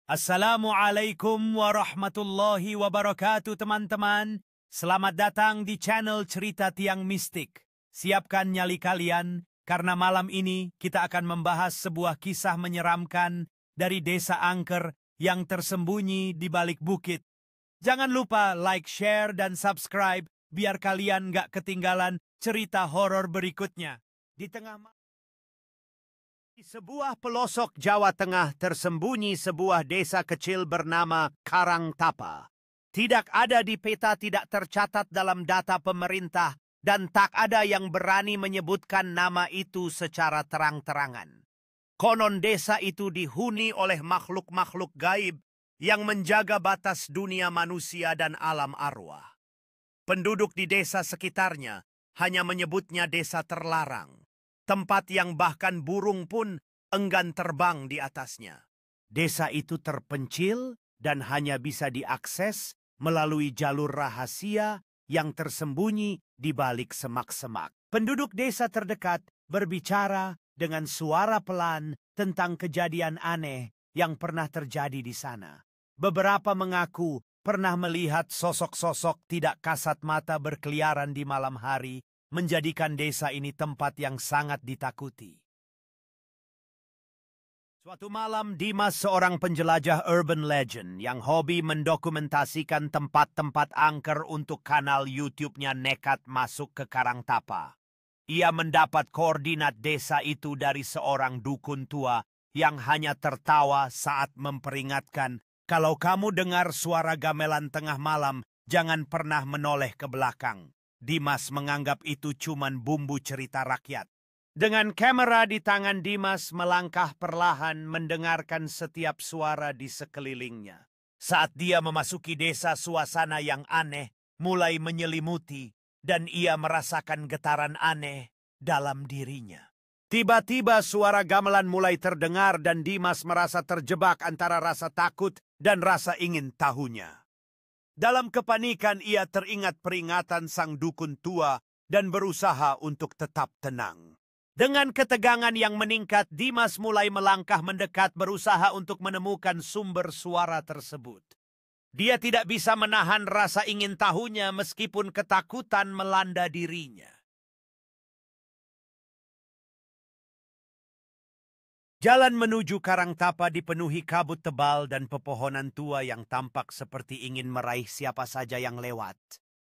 Assalamualaikum warahmatullahi wabarakatuh teman-teman. Selamat datang di channel Cerita Tiang Mistik. Siapkan nyali kalian, karena malam ini kita akan membahas sebuah kisah menyeramkan dari desa angker yang tersembunyi di balik bukit. Jangan lupa like, share, dan subscribe biar kalian gak ketinggalan cerita horor berikutnya. Di sebuah pelosok Jawa Tengah tersembunyi sebuah desa kecil bernama Karangtapa. Tidak ada di peta, tidak tercatat dalam data pemerintah, dan tak ada yang berani menyebutkan nama itu secara terang-terangan. Konon desa itu dihuni oleh makhluk-makhluk gaib yang menjaga batas dunia manusia dan alam arwah. Penduduk di desa sekitarnya hanya menyebutnya desa terlarang. Tempat yang bahkan burung pun enggan terbang di atasnya. Desa itu terpencil dan hanya bisa diakses melalui jalur rahasia yang tersembunyi di balik semak-semak. Penduduk desa terdekat berbicara dengan suara pelan tentang kejadian aneh yang pernah terjadi di sana. Beberapa mengaku pernah melihat sosok-sosok tidak kasat mata berkeliaran di malam hari, menjadikan desa ini tempat yang sangat ditakuti. Suatu malam, Dimas, seorang penjelajah urban legend yang hobi mendokumentasikan tempat-tempat angker untuk kanal YouTube-nya, nekat masuk ke Karangtapa. Ia mendapat koordinat desa itu dari seorang dukun tua yang hanya tertawa saat memperingatkan, kalau kamu dengar suara gamelan tengah malam, jangan pernah menoleh ke belakang. Dimas menganggap itu cuman bumbu cerita rakyat. Dengan kamera di tangan, Dimas melangkah perlahan mendengarkan setiap suara di sekelilingnya. Saat dia memasuki desa, suasana yang aneh mulai menyelimuti dan ia merasakan getaran aneh dalam dirinya. Tiba-tiba suara gamelan mulai terdengar dan Dimas merasa terjebak antara rasa takut dan rasa ingin tahunya. Dalam kepanikan, ia teringat peringatan sang dukun tua dan berusaha untuk tetap tenang. Dengan ketegangan yang meningkat, Dimas mulai melangkah mendekat, berusaha untuk menemukan sumber suara tersebut. Dia tidak bisa menahan rasa ingin tahunya meskipun ketakutan melanda dirinya. Jalan menuju Karangtapa dipenuhi kabut tebal dan pepohonan tua yang tampak seperti ingin meraih siapa saja yang lewat.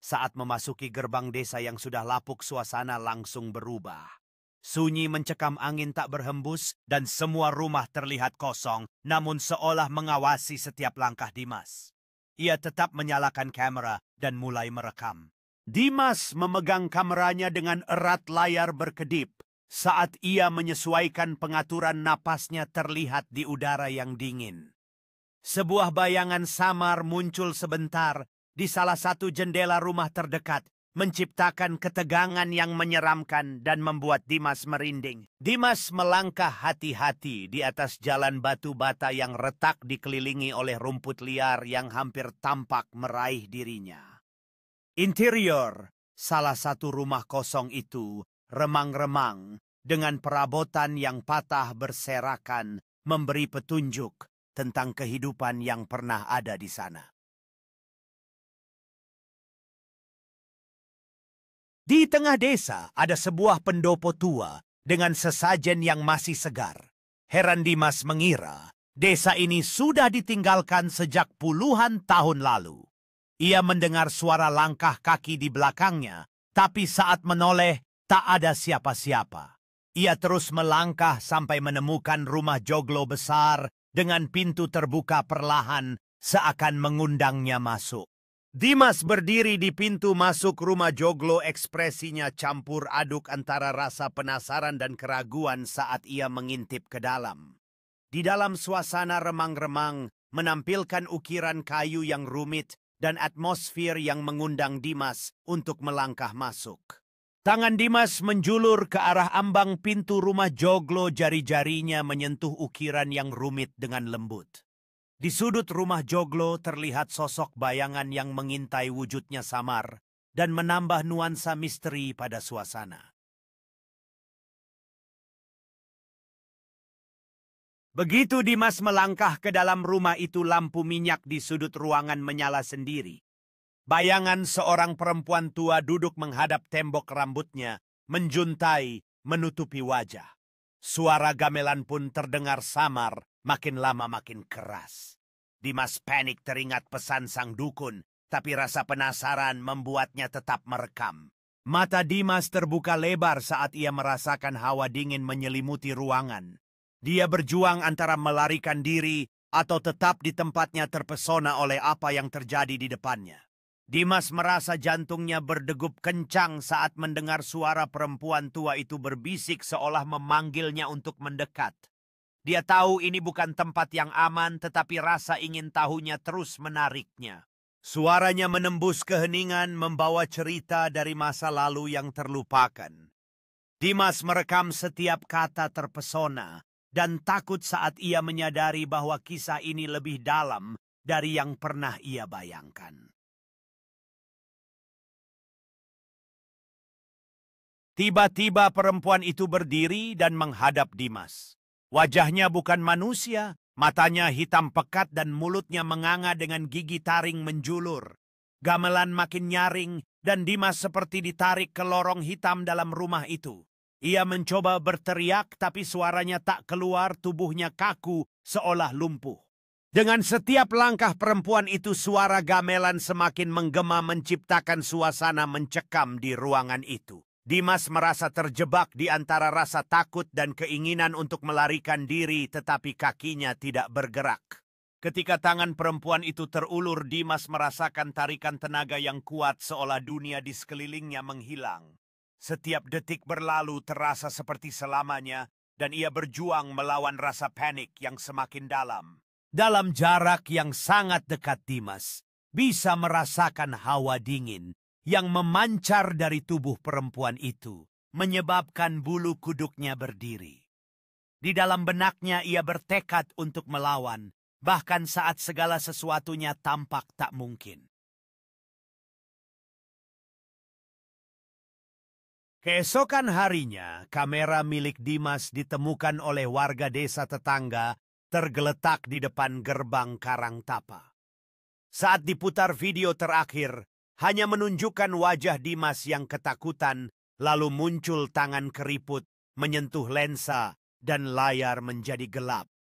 Saat memasuki gerbang desa yang sudah lapuk, suasana langsung berubah. Sunyi mencekam, angin tak berhembus, dan semua rumah terlihat kosong, namun seolah mengawasi setiap langkah Dimas. Ia tetap menyalakan kamera dan mulai merekam. Dimas memegang kameranya dengan erat, layar berkedip. Saat ia menyesuaikan pengaturan, napasnya terlihat di udara yang dingin. Sebuah bayangan samar muncul sebentar di salah satu jendela rumah terdekat, menciptakan ketegangan yang menyeramkan dan membuat Dimas merinding. Dimas melangkah hati-hati di atas jalan batu bata yang retak dikelilingi oleh rumput liar yang hampir tampak meraih dirinya. Interior salah satu rumah kosong itu remang-remang dengan perabotan yang patah berserakan, memberi petunjuk tentang kehidupan yang pernah ada di sana. Di tengah desa ada sebuah pendopo tua dengan sesajen yang masih segar. Heran Dimas mengira desa ini sudah ditinggalkan sejak puluhan tahun lalu. Ia mendengar suara langkah kaki di belakangnya, tapi saat menoleh tak ada siapa-siapa. Ia terus melangkah sampai menemukan rumah joglo besar dengan pintu terbuka perlahan seakan mengundangnya masuk. Dimas berdiri di pintu masuk rumah joglo, ekspresinya campur aduk antara rasa penasaran dan keraguan saat ia mengintip ke dalam. Di dalam suasana remang-remang menampilkan ukiran kayu yang rumit dan atmosfer yang mengundang Dimas untuk melangkah masuk. Tangan Dimas menjulur ke arah ambang pintu rumah joglo, jari-jarinya menyentuh ukiran yang rumit dengan lembut. Di sudut rumah joglo terlihat sosok bayangan yang mengintai, wujudnya samar dan menambah nuansa misteri pada suasana. Begitu Dimas melangkah ke dalam rumah itu, lampu minyak di sudut ruangan menyala sendiri. Bayangan seorang perempuan tua duduk menghadap tembok, rambutnya menjuntai menutupi wajah. Suara gamelan pun terdengar samar, makin lama makin keras. Dimas panik teringat pesan sang dukun, tapi rasa penasaran membuatnya tetap merekam. Mata Dimas terbuka lebar saat ia merasakan hawa dingin menyelimuti ruangan. Dia berjuang antara melarikan diri atau tetap di tempatnya terpesona oleh apa yang terjadi di depannya. Dimas merasa jantungnya berdegup kencang saat mendengar suara perempuan tua itu berbisik seolah memanggilnya untuk mendekat. Dia tahu ini bukan tempat yang aman, tetapi rasa ingin tahunya terus menariknya. Suaranya menembus keheningan, membawa cerita dari masa lalu yang terlupakan. Dimas merekam setiap kata terpesona dan takut saat ia menyadari bahwa kisah ini lebih dalam dari yang pernah ia bayangkan. Tiba-tiba perempuan itu berdiri dan menghadap Dimas. Wajahnya bukan manusia, matanya hitam pekat dan mulutnya menganga dengan gigi taring menjulur. Gamelan makin nyaring dan Dimas seperti ditarik ke lorong hitam dalam rumah itu. Ia mencoba berteriak, tapi suaranya tak keluar, tubuhnya kaku seolah lumpuh. Dengan setiap langkah perempuan itu, suara gamelan semakin menggema menciptakan suasana mencekam di ruangan itu. Dimas merasa terjebak di antara rasa takut dan keinginan untuk melarikan diri, tetapi kakinya tidak bergerak. Ketika tangan perempuan itu terulur, Dimas merasakan tarikan tenaga yang kuat seolah dunia di sekelilingnya menghilang. Setiap detik berlalu terasa seperti selamanya, dan ia berjuang melawan rasa panik yang semakin dalam. Dalam jarak yang sangat dekat, Dimas bisa merasakan hawa dingin yang memancar dari tubuh perempuan itu, menyebabkan bulu kuduknya berdiri. Di dalam benaknya ia bertekad untuk melawan, bahkan saat segala sesuatunya tampak tak mungkin. Keesokan harinya, kamera milik Dimas ditemukan oleh warga desa tetangga tergeletak di depan gerbang Karangtapa. Saat diputar video terakhir, hanya menunjukkan wajah Dimas yang ketakutan, lalu muncul tangan keriput, menyentuh lensa, dan layar menjadi gelap.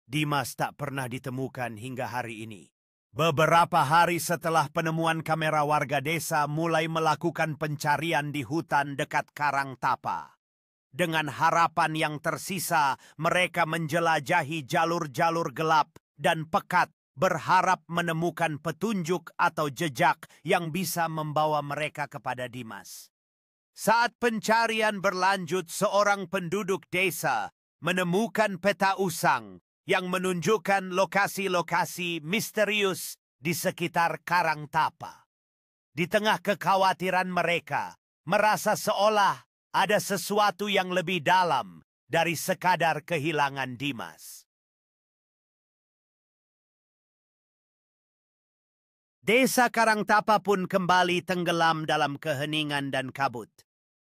Dimas tak pernah ditemukan hingga hari ini. Beberapa hari setelah penemuan, kamera warga desa mulai melakukan pencarian di hutan dekat Karangtapa. Dengan harapan yang tersisa, mereka menjelajahi jalur-jalur gelap dan pekat, berharap menemukan petunjuk atau jejak yang bisa membawa mereka kepada Dimas. Saat pencarian berlanjut, seorang penduduk desa menemukan peta usang yang menunjukkan lokasi-lokasi misterius di sekitar Karangtapa. Di tengah kekhawatiran mereka, merasa seolah ada sesuatu yang lebih dalam dari sekadar kehilangan Dimas. Desa Karangtapa pun kembali tenggelam dalam keheningan dan kabut.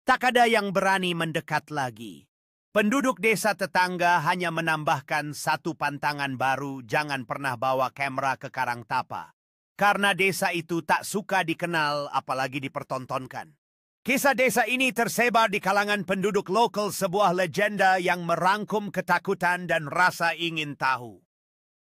Tak ada yang berani mendekat lagi. Penduduk desa tetangga hanya menambahkan satu pantangan baru: jangan pernah bawa kamera ke Karangtapa. Karena desa itu tak suka dikenal, apalagi dipertontonkan. Kisah desa ini tersebar di kalangan penduduk lokal, sebuah legenda yang merangkum ketakutan dan rasa ingin tahu.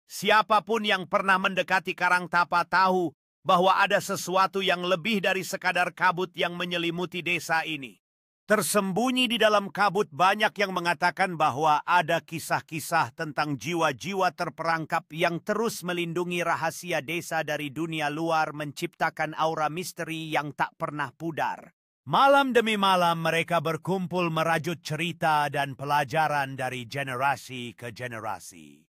Siapapun yang pernah mendekati Karangtapa tahu bahwa ada sesuatu yang lebih dari sekadar kabut yang menyelimuti desa ini. Tersembunyi di dalam kabut, banyak yang mengatakan bahwa ada kisah-kisah tentang jiwa-jiwa terperangkap yang terus melindungi rahasia desa dari dunia luar, menciptakan aura misteri yang tak pernah pudar. Malam demi malam mereka berkumpul merajut cerita dan pelajaran dari generasi ke generasi.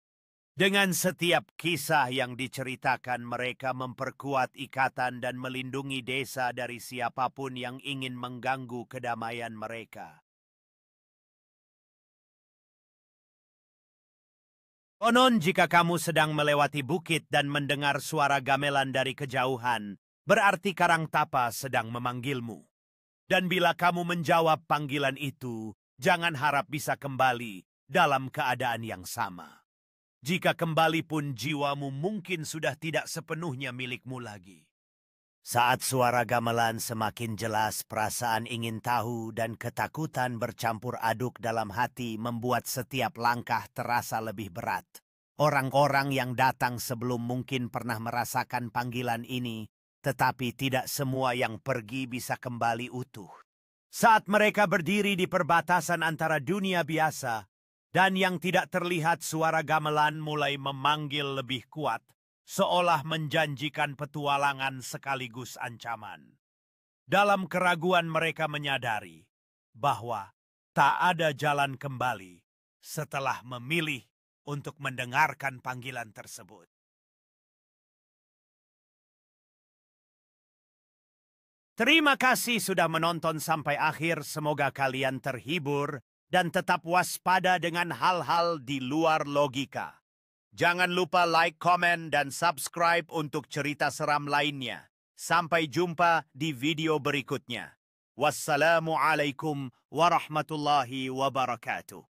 Dengan setiap kisah yang diceritakan, mereka memperkuat ikatan dan melindungi desa dari siapapun yang ingin mengganggu kedamaian mereka. Konon jika kamu sedang melewati bukit dan mendengar suara gamelan dari kejauhan, berarti Karangtapa sedang memanggilmu. Dan bila kamu menjawab panggilan itu, jangan harap bisa kembali dalam keadaan yang sama. Jika kembali pun jiwamu mungkin sudah tidak sepenuhnya milikmu lagi. Saat suara gamelan semakin jelas, perasaan ingin tahu dan ketakutan bercampur aduk dalam hati membuat setiap langkah terasa lebih berat. Orang-orang yang datang sebelum mungkin pernah merasakan panggilan ini, tetapi tidak semua yang pergi bisa kembali utuh. Saat mereka berdiri di perbatasan antara dunia biasa dan yang tidak terlihat, suara gamelan mulai memanggil lebih kuat, seolah menjanjikan petualangan sekaligus ancaman. Dalam keraguan mereka menyadari bahwa tak ada jalan kembali setelah memilih untuk mendengarkan panggilan tersebut. Terima kasih sudah menonton sampai akhir. Semoga kalian terhibur dan tetap waspada dengan hal-hal di luar logika. Jangan lupa like, komen, dan subscribe untuk cerita seram lainnya. Sampai jumpa di video berikutnya. Wassalamualaikum warahmatullahi wabarakatuh.